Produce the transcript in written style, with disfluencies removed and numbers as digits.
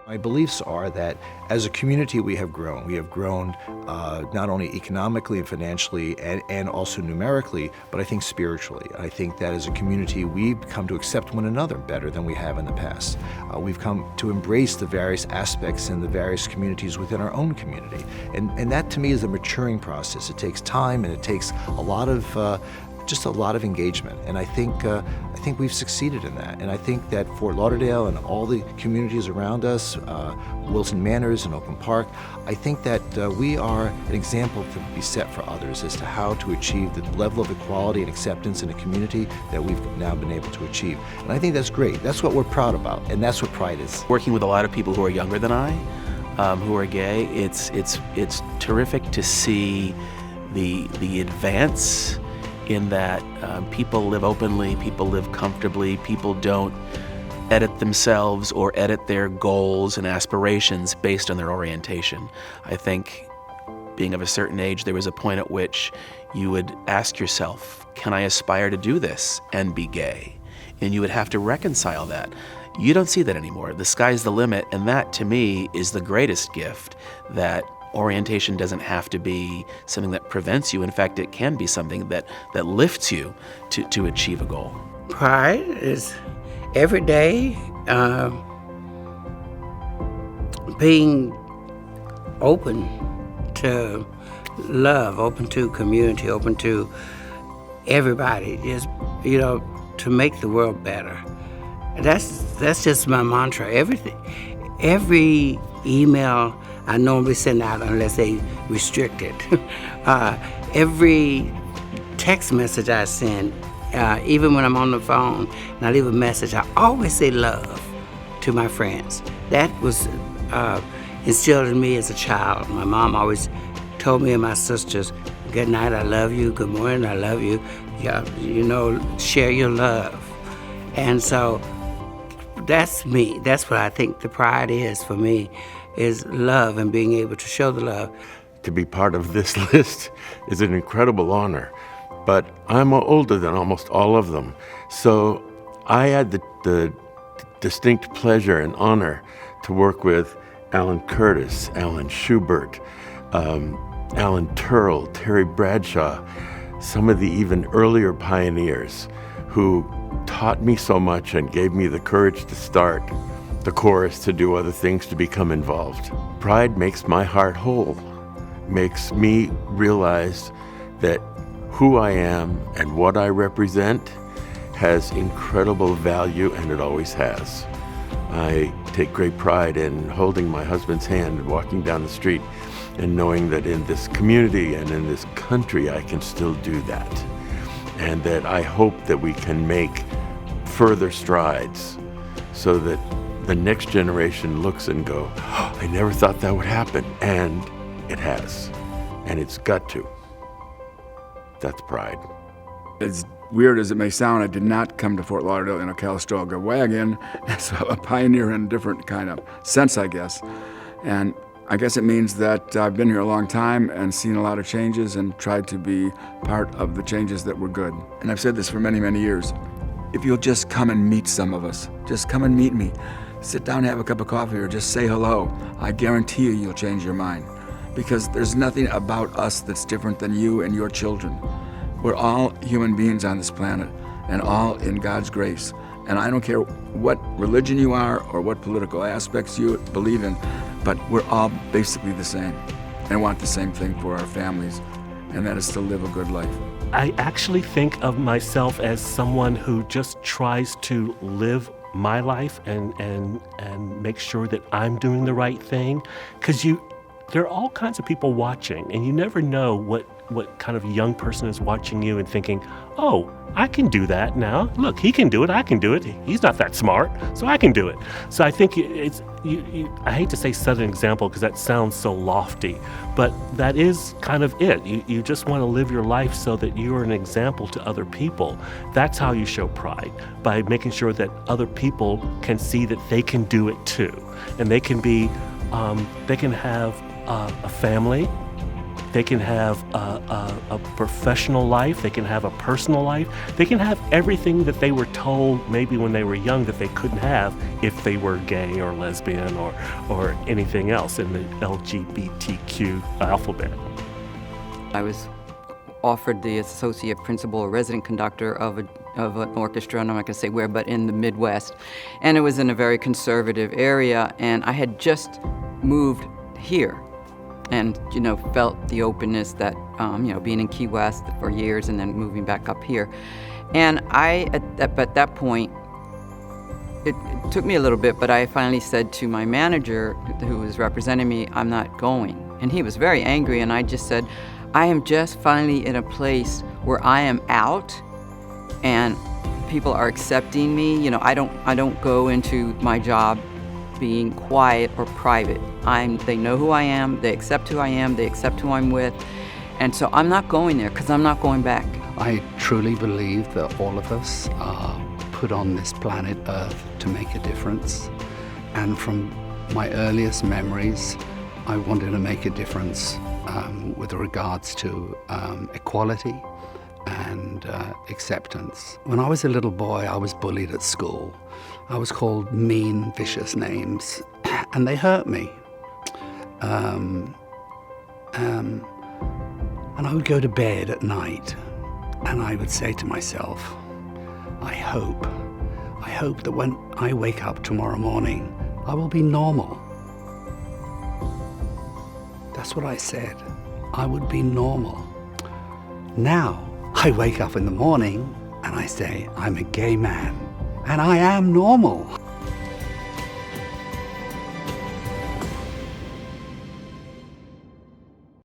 My beliefs are that as a community we have grown. We have grown not only economically and financially and also numerically, but I think spiritually. I think that as a community we've come to accept one another better than we have in the past. We've come to embrace the various aspects in the various communities within our own community. And that to me is a maturing process. It takes time and it takes a lot of engagement, and I think we've succeeded in that. And I think that Fort Lauderdale and all the communities around us, Wilson Manors and Oakland Park, I think that we are an example to be set for others as to how to achieve the level of equality and acceptance in a community that we've now been able to achieve. And I think that's great. That's what we're proud about, and that's what pride is. Working with a lot of people who are younger than I, who are gay, it's terrific to see the advance in that people live openly, people live comfortably, people don't edit themselves or edit their goals and aspirations based on their orientation. I think being of a certain age, there was a point at which you would ask yourself, can I aspire to do this and be gay? And you would have to reconcile that. You don't see that anymore. The sky's the limit, and that to me is the greatest gift, that orientation doesn't have to be something that prevents you. In fact, it can be something that lifts you to achieve a goal. Pride is every day being open to love, open to community, open to everybody, just, to make the world better. That's just my mantra. Every email I normally send out, unless they restrict it. Every text message I send, even when I'm on the phone and I leave a message, I always say love to my friends. That was instilled in me as a child. My mom always told me and my sisters, good night, I love you, good morning, I love you. Yeah, share your love. And so that's me. That's what I think the pride is for me, is love and being able to show the love. To be part of this list is an incredible honor, but I'm older than almost all of them. So I had the distinct pleasure and honor to work with Alan Curtis, Alan Schubert, Alan Turrell, Terry Bradshaw, some of the even earlier pioneers who taught me so much and gave me the courage to start the chorus, to do other things, to become involved. Pride makes my heart whole, makes me realize that who I am and what I represent has incredible value, and it always has. I take great pride in holding my husband's hand and walking down the street and knowing that in this community and in this country I can still do that, and that I hope that we can make further strides so that the next generation looks and go, oh, I never thought that would happen, and it has, and it's got to. That's pride. As weird as it may sound, I did not come to Fort Lauderdale in a Calistoga wagon, so a pioneer in a different kind of sense, I guess. And I guess it means that I've been here a long time and seen a lot of changes and tried to be part of the changes that were good. And I've said this for many, many years. If you'll just come and meet some of us, just come and meet me. Sit down and have a cup of coffee or just say hello. I guarantee you'll change your mind. Because there's nothing about us that's different than you and your children. We're all human beings on this planet and all in God's grace. And I don't care what religion you are or what political aspects you believe in, but we're all basically the same and want the same thing for our families, and that is to live a good life. I actually think of myself as someone who just tries to live my life and make sure that I'm doing the right thing, because there are all kinds of people watching, and you never know what kind of young person is watching you and thinking, oh, I can do that now. Look, he can do it, I can do it. He's not that smart, so I can do it. So I think I hate to say set an example because that sounds so lofty, but that is kind of it. You just want to live your life so that you are an example to other people. That's how you show pride, by making sure that other people can see that they can do it too. And they can have a family, They can have a professional life. They can have a personal life. They can have everything that they were told maybe when they were young that they couldn't have if they were gay or lesbian or anything else in the LGBTQ alphabet. I was offered the associate principal or resident conductor of an orchestra, and I'm not going to say where, but in the Midwest. And it was in a very conservative area, and I had just moved here and, felt the openness that, being in Key West for years and then moving back up here. And at that point, it took me a little bit, but I finally said to my manager who was representing me, I'm not going. And he was very angry, and I just said, I am just finally in a place where I am out and people are accepting me. I don't go into my job being quiet or private. They know who I am, they accept who I am, they accept who I'm with. And so I'm not going there because I'm not going back. I truly believe that all of us are put on this planet Earth to make a difference. And from my earliest memories, I wanted to make a difference with regards to equality and acceptance. When I was a little boy, I was bullied at school. I was called mean, vicious names, and they hurt me. And I would go to bed at night, and I would say to myself, I hope that when I wake up tomorrow morning, I will be normal. That's what I said. I would be normal. Now, I wake up in the morning and I say, I'm a gay man, and I am normal.